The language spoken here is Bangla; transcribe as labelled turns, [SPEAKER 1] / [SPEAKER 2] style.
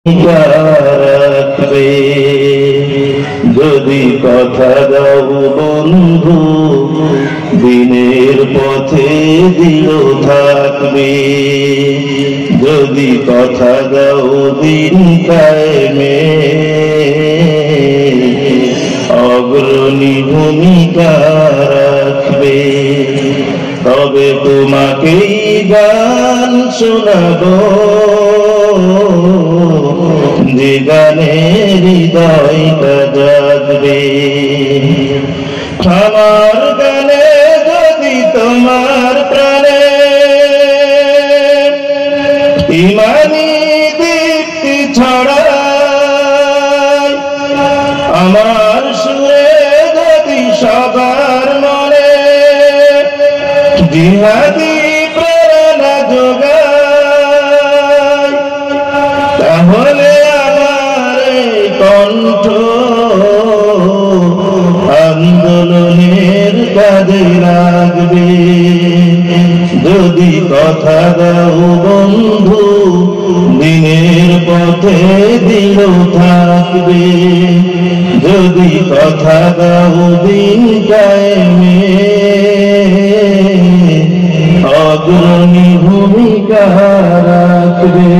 [SPEAKER 1] রাখবে। যদি কথা দাও বন্ধু দিনের পথে দিল থাকবে, যদি কথা দাও দিন কায়েমে অগ্রণী ভূমিকা রাখবে। তবে তোমাকেই গান শোনাবো, যে গানে হৃদয়টা জাগবে। আমার গানে যদি তোমার প্রাণে ইমানি দীপ্তি ছড়ায়, আমার সুরে যদি সবার মনে জিহাদি প্রেরণা যোগায়, তাহলে আমার কণ্ঠ আন্দোলনের কাজে লাগবে। যদি কথা দাও বন্ধু দিনের পথে দিল থাকবে, যদি কথা দাও দিন কায়েমে অগ্রণী ভূমিকা রাখবে।